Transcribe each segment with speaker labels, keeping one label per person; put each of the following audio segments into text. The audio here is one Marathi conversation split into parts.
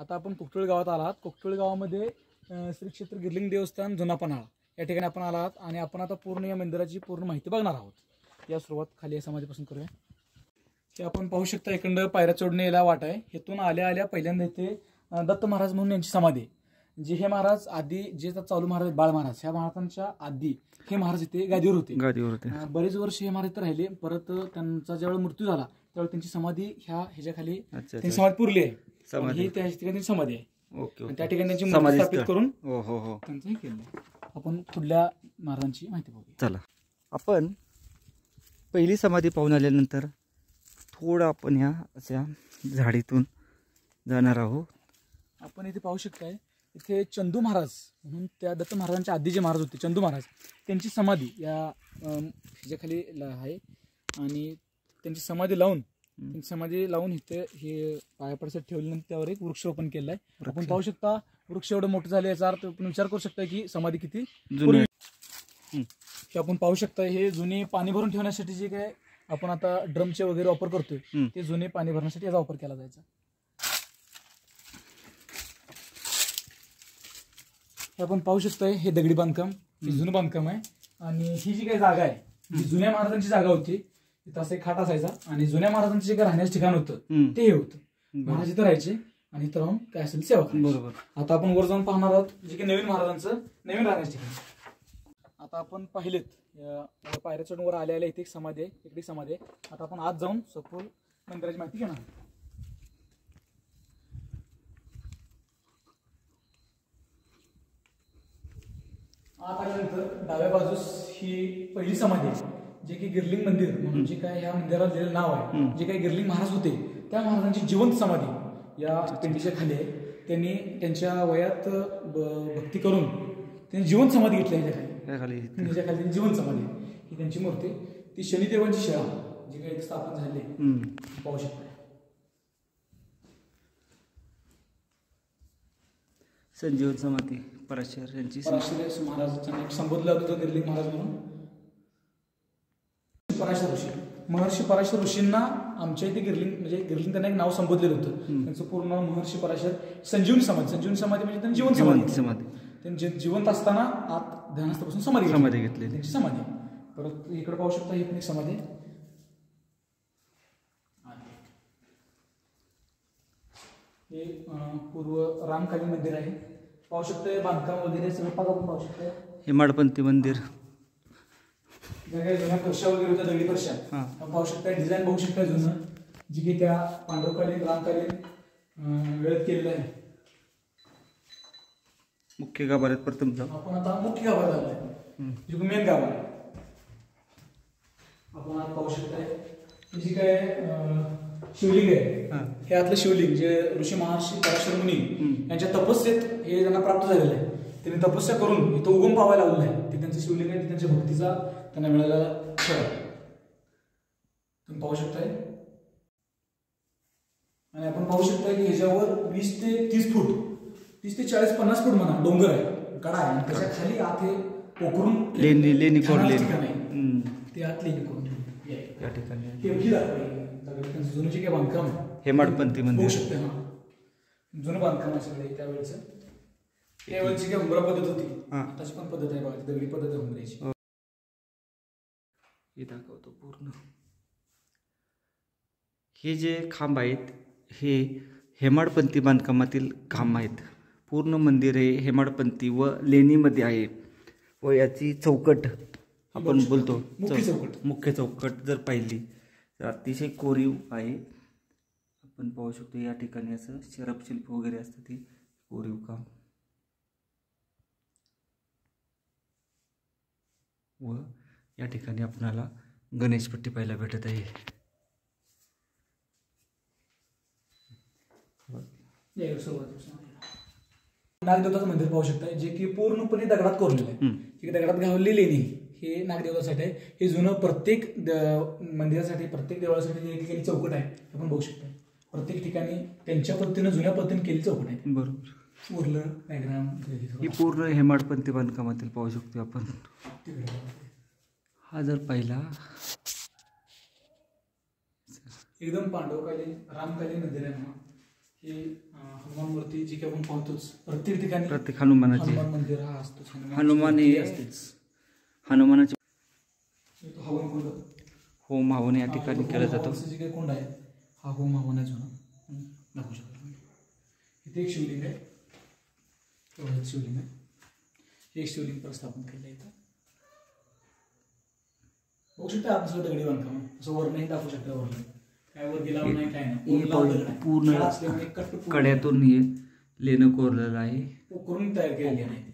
Speaker 1: आता आपण कोकटोळी गावात आलात. कोकटोळी गावामध्ये श्री क्षेत्र गिरलिंग देवस्थान जुना पन्हाळा या ठिकाणी आपण आलात आणि आपण आता पूर्ण या मंदिराची पूर्ण माहिती बघणार आहोत. या सुरुवात खाली या समाधीपासून करूया. हे आपण पाहू शकता इकडं पायऱ्या चढणे याला वाट आहे. हेतून आल्या आल्या पहिल्यांदा इथे दत्त महाराज म्हणून यांची समाधी आहे. जे हे महाराज आधी जे चालू महाराज बाळ महाराज ह्या महाराजांच्या आधी हे महाराज इथे गादीवर होते. बरेच वर्ष हे महाराज इथे राहिले. परत त्यांचा ज्यावेळी मृत्यू झाला त्यावेळी त्यांची समाधी ह्याच्या खाली त्यांची समाधी पुरली आहे. ही त्या ठिकाणी समाधी आहे. त्या ठिकाणी त्यांची मूर्ती स्थापित करून त्यांचं हे केलं. आपण पुढल्या महाराजांची माहिती बघूया.
Speaker 2: चला, आपण पहिली समाधी पाहून आल्यानंतर थोडं आपण ह्या अशा झाडीतून जाणार आहोत.
Speaker 1: आपण इथे पाहू शकताय इथे चंदू महाराज म्हणून त्या दत्त महाराजांच्या आधी जे महाराज होते चंदू महाराज त्यांची समाधी या ह्याच्या खाली आहे. आणि त्यांची समाधी लावून इथे हे पायापडसाठी ठेवल्यानंतर त्यावर एक वृक्षारोपण केलंय. आपण पाहू शकता वृक्ष एवढं मोठं झालं याचा अर्थ आपण विचार करू शकता की समाधी किती जुनी. हे आपण पाहू शकता हे जुने पाणी भरून ठेवण्यासाठी जे काय आपण आता ड्रमचे वगैरे वापर करतोय ते जुने पाणी भरण्यासाठी याचा वापर केला जायचा. हे आपण पाहू शकतोय हे दगडी बांधकाम हे जुनं बांधकाम आहे. आणि ही जी काही जागा आहे ही जुन्या महाराजांची जागा होती. तिथं असं एक खाट असायचा आणि जुन्या महाराजांचं जे काही राहण्याचं ठिकाण होतं ते हे होतं. महाराज इथं राहायचे आणि इथं राहून काय असेल सेवा करायची. बरोबर. आता आपण वर जाऊन पाहणार आहोत जे की नवीन महाराजांचं नवीन राहण्याचं ठिकाण. आता आपण पाहिलेत पायऱ्या चढून वर आल्या इथे एक समाधी आहे, इकडे समाधी आहे. आता आपण आत जाऊन सखोल मंदिराची माहिती घेणार. आत आल्यानंतर डाव्या बाजूस ही पहिली समाधी आहे जे की गिरलिंग मंदिर म्हणून जे काय या मंदिराला दिलेलं नाव आहे. जे काही गिरलिंग महाराज होते त्या महाराजांची जिवंत समाधी या पिंडीच्या खाली आहे. त्यांनी त्यांच्या वयात भक्ती करून त्यांनी जिवंत समाधी घेतली ह्याच्या खाली जिवंत समाधी ही त्यांची मूर्ती. ती शनिदेवांची शाळा जी काही स्थापन झाली पाहू शकता.
Speaker 2: संजीवन समाधी पराशर यांची
Speaker 1: महाराजांना संबोधलं होतं गिरलिंग महाराज म्हणून. पराशर ऋषी महर्षी पराशर ऋषींना आमच्या इथे गिरलिंग म्हणजे गिरलिंग त्यांना एक नाव संबोधलेलं होतं. त्यांचं पूर्ण नाव महर्षी पराशर संजीवनी समाधी म्हणजे त्यांनी जिवंत समाधी त्यांनी जिवंत असताना आत ध्यानस्थापासून समाधी घेतली त्यांची समाधी. परत इकडे पाहू शकता ही पण एक समाधी. हे पूर्व रामकालीन मंदिर आहे. पाहू शकतोय बांधकाम वगैरे सगळं पाहू शकतोय.
Speaker 2: हेमाडपंथी मंदिर
Speaker 1: जुन्या फरशा वगैरे होत्या दगडी फरशा पाहू शकताय. डिझाईन बघू शकताय जुनं जी की त्या पांडवकालीन रामकालीन वेळेत केलेलं आहे.
Speaker 2: मुख्य गाभाऱ्यात प्रथम जाऊ.
Speaker 1: आपण आता मुख्य गाभाऱ्यात आलोय जे मेन गाभार आहे. आपण आता पाहू शकताय जी काय शिवलिंग आहे हे आतलं शिवलिंग जे ऋषी महर्षी पराशर मुनी यांच्या तपस्येत हे त्यांना प्राप्त झालेलं आहे. त्यांनी तपस्या करून इथं उगम पावायला लावलेलं आहे. ते त्यांचं शिवलिंग आहे त्यांच्या भक्तीचा त्यांना मिळालेला फळ तुम्ही पाहू शकताय. आणि आपण पाहू शकताय की ह्याच्यावर 20 ते 30 फूट 30 ते 40-50 फूट म्हणा डोंगर आहे कडा आहे. आणि त्याच्या खाली आत हे पोखरून
Speaker 2: लेणी
Speaker 1: ठिकाण आहे ते आत लेणी करून
Speaker 2: या ठिकाणी
Speaker 1: जुनं जे काही बांधकाम आहे
Speaker 2: हेमाडपंथी मंदिर
Speaker 1: होऊ शकते. जुनं बांधकाम आहे सगळे त्यावेळेचं. त्यावेळेची काही हुंबरा पद्धत होती त्याची पण पद्धत आहे बघा दगडी पद्धत आहे हुंबऱ्याची.
Speaker 2: हे दाखवतो पूर्ण. हे जे खांब आहेत हे हेमाडपंथी बांधकामातील खांब आहेत. पूर्ण मंदिर हे हेमाडपंथी व लेणीमध्ये आहे. व याची चौकट आपण बोलतो मुख्य चौकट जर पाहिली तर अतिशय कोरीव आहे. आपण पाहू शकतो या ठिकाणी असं शरपशिल्प वगैरे असतं ते कोरीव काम. व या ठिकाणी आपल्याला गणेशपट्टी पाहायला भेटत आहे.
Speaker 1: नागदेवताचं मंदिर पाहू शकता जे की पूर्णपणे दगडात कोरलेलं आहे. दगडात घावलेली लेणी हे नागदेवतासाठी आहे. हे जुनं प्रत्येक मंदिरासाठी प्रत्येक देवळासाठी एक चौकट आहे आपण बघू शकता. प्रत्येक ठिकाणी त्यांच्या पद्धतीनं जुन्या पद्धतीने केली चौकट आहे.
Speaker 2: बरोबर.
Speaker 1: उरलं डायग्राम
Speaker 2: ही पूर्ण हेमाडपंथी बांधकामातील पाहू शकतो आपण. हा जर पाहिला
Speaker 1: एकदम पांडवकालीन रामकालीन मंदिर आहे. हे हनुमान मूर्ती वरती जे काही आपण पाहतोच प्रत्येक ठिकाणी
Speaker 2: प्रत्येक हनुमानाचे
Speaker 1: हनुमान मंदिर हा असतोच.
Speaker 2: हनुमान हे
Speaker 1: असतेच.
Speaker 2: हनुमानाचे
Speaker 1: तो हवन कुंड,
Speaker 2: होम हवन या ठिकाणी केला जातो.
Speaker 1: हवनाचं जे काही कुंड आहे हा होम हवन आहे जुना, दाखवू शकता तुम्ही. इथे एक शिवलिंग आहे, एवढंच शिवलिंग आहे. हे एक शिवलिंग प्रस्थापन केलं आहे इथं. बघू शकता आपण सगळं दगडी बांधकाम असं वरनही दाखवू शकता. वरण काय वर गेला नाही, काय नाही,
Speaker 2: पूर्ण कड्यातून हे लेणं कोरलेलं आहे,
Speaker 1: करून तयार केलेली आहे.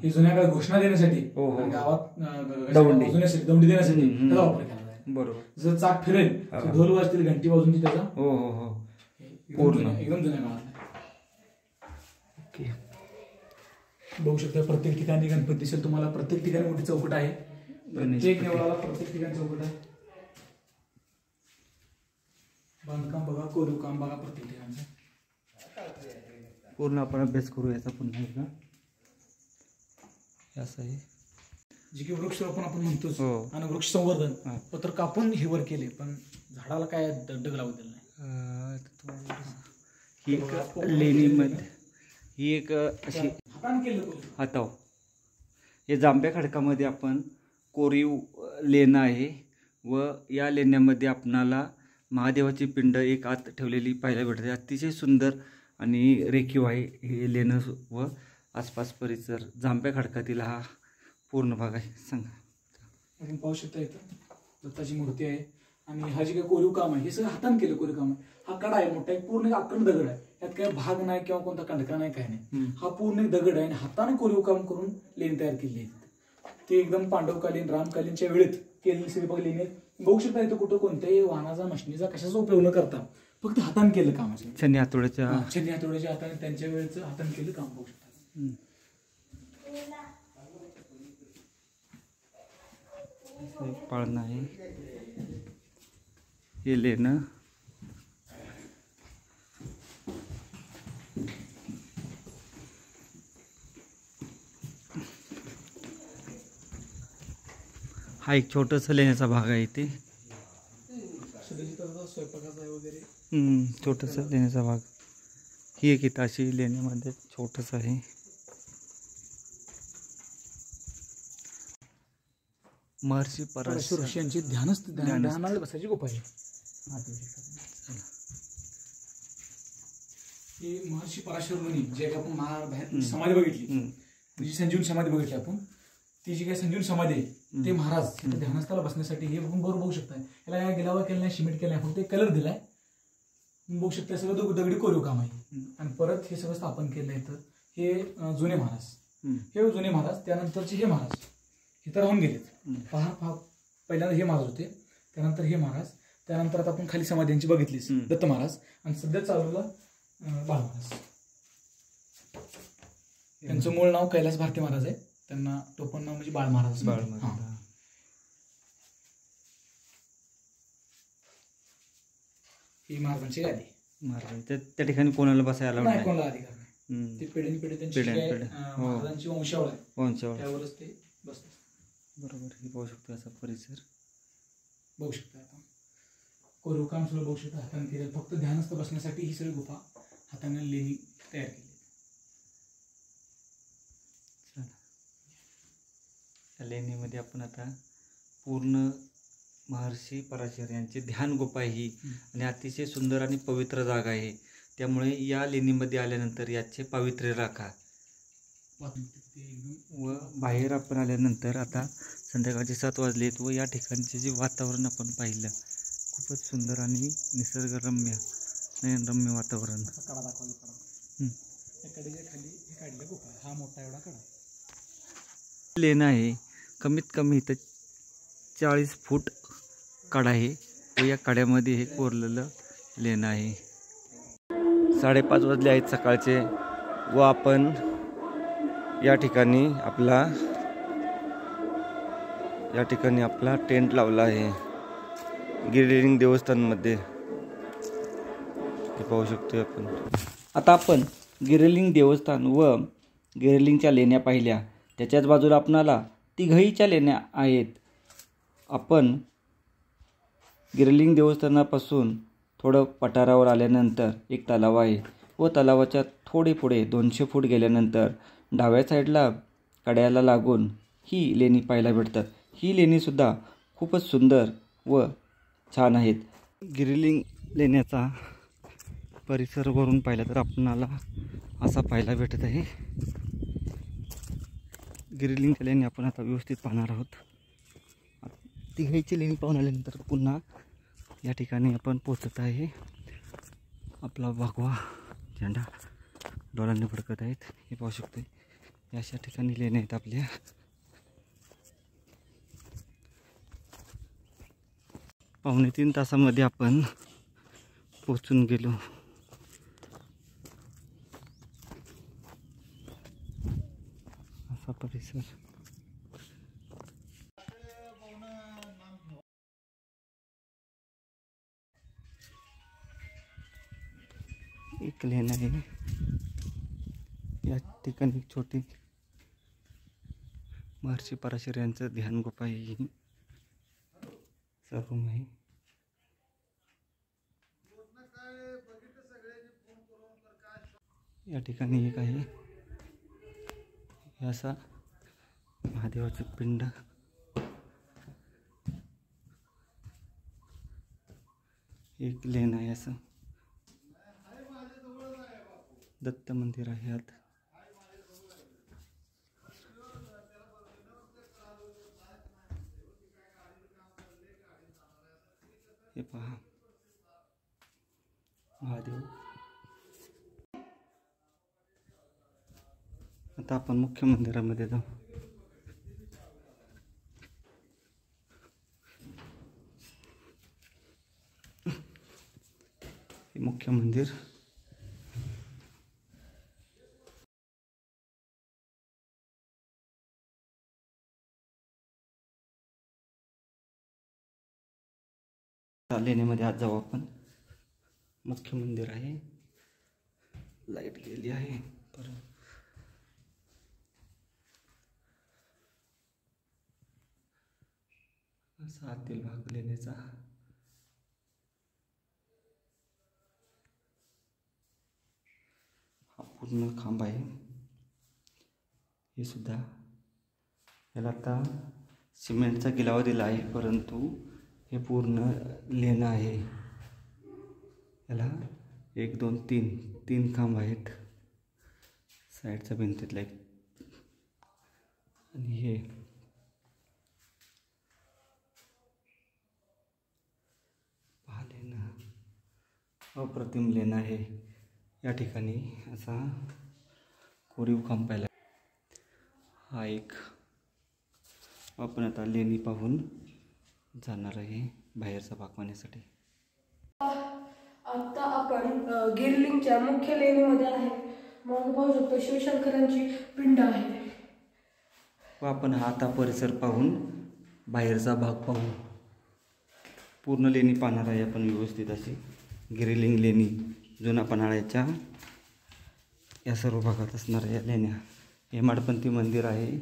Speaker 1: ही जुन्या काळात घोषणा देण्यासाठी गावात दौंडी देण्यासाठी त्याचा वापर केला जाईल.
Speaker 2: बरोबर.
Speaker 1: जर चाक फिरेल ढोल वाजतील, घंटी वाजून त्याचा
Speaker 2: पूर्ण
Speaker 1: एकदम जुन्या काळात.
Speaker 2: ओके.
Speaker 1: बघू शकता प्रत्येक ठिकाणी गणपती दिसेल तुम्हाला. प्रत्येक ठिकाणी मोठी चौकट आहे. प्रत्येक नेवळाला प्रत्येक ठिकाणी चौकट आहे. बांधकाम बघा, कोरीव काम बघा प्रत्येक ठिकाणचं.
Speaker 2: पूर्ण आपण अभ्यास करू याचा पुन्हा एकदा. असं आहे
Speaker 1: जे की वृक्षारोपण आपण म्हणतोच आणि वृक्ष संवर्धन पत्र कापून हे वर केले, पण झाडाला काय दगड लावू दिलं नाही.
Speaker 2: ही एक लेणीमध्ये ही एक अशी हाताव हे जांभ्या खडकामध्ये आपण कोरीव लेणं आहे व या लेण्यामध्ये आपणाला महादेवाची पिंड एक आत ठेवलेली पाहायला भेटते. अतिशय सुंदर आणि रेखीव आहे हे लेणं व आसपास परिसर. जांभ्या खडकातील हा पूर्ण भाग आहे. सांगा.
Speaker 1: आपण पाहू शकता इथं दत्ताची मूर्ती आहे आणि हा जे काही कोरीव काम आहे हे सगळं हाताने केलं कोरीव काम आहे. हा कडा आहे मोठा, एक पूर्ण अखंड दगड आहे. यात काही भाग नाही किंवा कोणता कंडका नाही, काय नाही. हा पूर्ण एक दगड आहे आणि हाताने कोरीव काम करून लेणी तयार केली आहे. ते एकदम पांडवकालीन रामकालीनच्या वेळेत केलेली सगळी बघ लेणी. बघू शकता इथं कुठं कोणत्याही वाहनाचा मशनीचा कशाचा उपयोग न करता फक्त हाताने केलं काम.
Speaker 2: छन्नी हातोड्याच्या
Speaker 1: हाताने त्यांच्या वेळेचं हाताने केलं काम बघू शकता.
Speaker 2: पाळणं आहे हे लेणं. हा एक छोटंसं लेण्याचा भाग आहे इथे.
Speaker 1: स्वयंपाकाचा वगैरे
Speaker 2: छोटंसं लेण्याचा भाग. ही एक इथं अशी लेण्यामध्ये छोटंसं आहे. महर्षी पराशर
Speaker 1: ऋषींची ध्यानाला बसायची गुफा आहे. ही महर्षी पराशर मुनी जे आपण बाहेर समाधी बघितली, जी संजीवन समाधी बघितली आपण, ती जी काही संजीवन समाधी आहे ते महाराज ध्यानस्थाला बसण्यासाठी हे बरोबर बघू शकता. याला काय गिलावा केलं नाही, सिमेंट केलं नाही, फक्त कलर दिलाय. बघू शकता सगळं दगडी कोरीव काम आहे. आणि परत हे सगळं स्थापन केलं आहे. तर हे जुने महाराज, हे जुने महाराज. त्यानंतरचे हे महाराज इथं राहून गेलेत. पहिल्यांदा हे महाराज होते, त्यानंतर हे महाराज, त्यानंतर आता आपण खाली समाधी यांची बघितलीच, दत्त महाराज. आणि सध्या चालूला बाळ महाराज. त्यांचं मूळ नाव कैलास भारती महाराज आहे. त्यांना टोपण नाव म्हणजे बाळ महाराज. ही महाराजांची गादी.
Speaker 2: महाराज त्या ठिकाणी कोणाला बसायला
Speaker 1: नाही, कोणाला अधिकार नाही. ते पिढी त्यांची महाराजांची वंशावळ आहे, त्यावरच ते बसतात.
Speaker 2: बरोबर. हे बघू शकतो असा परिसर
Speaker 1: बघू शकता. आपण कोरीव काम सुद्धा बघू शकता हाताने केलं. फक्त ध्यानस्थ बसण्यासाठी ही सगळी गुफा हाताने लेणी तयार केली.
Speaker 2: या लेणीमध्ये आपण आता पूर्ण महर्षी पराशर यांची ध्यान गुफा आहे ही आणि अतिशय सुंदर आणि पवित्र जागा आहे. त्यामुळे या लेणीमध्ये आल्यानंतर याचे पावित्र्य राखा. व बाहेर आपण आल्यानंतर आता संध्याकाळचे 7 वाजलेत व या ठिकाणचे जे वातावरण आपण पाहिलं खूपच सुंदर आणि निसर्गरम्य नयनरम्य वातावरण.
Speaker 1: हा मोठा एवढा कडा
Speaker 2: लेणं आहे. कमीत कमी इथं 40 फूट कडा आहे व या कड्यामध्ये हे कोरलेलं लेणं आहे. 5:30 वाजले आहेत सकाळचे व आपण या ठिकाणी आपला टेंट लावला आहे गिरलिंग देवस्थानमध्ये. हे पाहू शकतो आपण. आता आपण गिरलिंग देवस्थान व गिरलिंगच्या लेण्या पाहिल्या. त्याच्याच बाजूला आपणाला तिघईच्या लेण्या आहेत. आपण गिरलिंग देवस्थानापासून थोडं पठारावर आल्यानंतर एक तलाव आहे व तलावाच्या थोडे पुढे 200 फूट गेल्यानंतर डाव्या साईडला कड्याला लागून ही लेणी पाहायला भेटतात. ही लेणीसुद्धा खूपच सुंदर व छान आहेत. गिरिलिंग लेण्याचा परिसर वरून पाहिला तर आपणाला असा पाहायला भेटत आहे. गिरिलिंगच्या लेणी आपण आता व्यवस्थित पाहणार आहोत. तिघाईची लेणी पाहून आल्यानंतर पुन्हा या ठिकाणी आपण पोचत आहे. आपला भगवा झेंडा डोळ्यांनी फडकत आहेत हे पाहू शकतो. अशा ठिकाणी लेण्या आहेत आपल्या. 2.5 तासामध्ये आपण पोचून गेलो. असा परिसर. एक लेणं आहे. या ठिकाणी एक छोटी महर्षी पराशर यांचं ध्यान गुफा ही रूम आहे. या ठिकाणी एक आहे असा महादेवाची पिंड. एक लेन आहे असं. दत्त मंदिर आहे आत. हे पहा महादेव. आता आपण मुख्य मंदिरामध्ये जाऊ. हे मुख्य मंदिर. लेण्यामध्ये आज जाऊ आपण. मुख्य मंदिर आहे. लाईट गेली आहे परत. असा आतील भाग लेण्याचा. हा पूर्ण खांब आहे. हे सुद्धा याला आता सिमेंटचा गिलावा दिला आहे परंतु हे पूर्ण लेणं आहे. याला 1 2 3 खांब आहेत साईडच्या भिंतीतला एक. आणि हे पहा लेणं. अप्रतिम लेणं आहे. या ठिकाणी असा कोरीव खांब पाहिला. हा एक. आपण आता लेणी पाहून जाणार आहे बाहेरचा भाग पाहण्यासाठी.
Speaker 3: आता आपण गिरिलिंगच्या मुख्य लेणीमध्ये आहे. मग पाहू शकतो शिवशंकरांची पिंड आहे.
Speaker 2: व आपण हा आता परिसर पाहून बाहेरचा भाग पाहू. पूर्ण लेणी पाहणार आहे आपण व्यवस्थित अशी. गिरिलिंग लेणी जुना पन्हाळ्याच्या या सर्व भागात असणाऱ्या या लेण्या. हेमाडपंथी मंदिर आहे.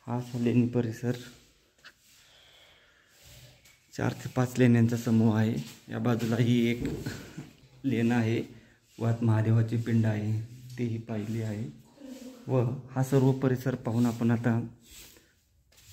Speaker 2: हा असा लेणी परिसर. 4 ते 5 लेण्यांचा समूह आहे. या बाजूला ही एक लेणं आहे. वात महादेवाची पिंड आहे तेही पाहिली आहे. व हा सर्व परिसर पाहून आपण आता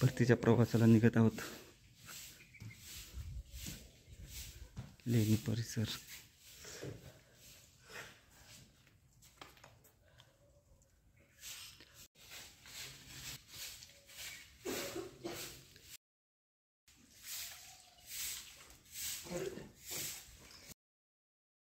Speaker 2: परतीच्या प्रवासाला निघत आहोत. लेणी परिसर.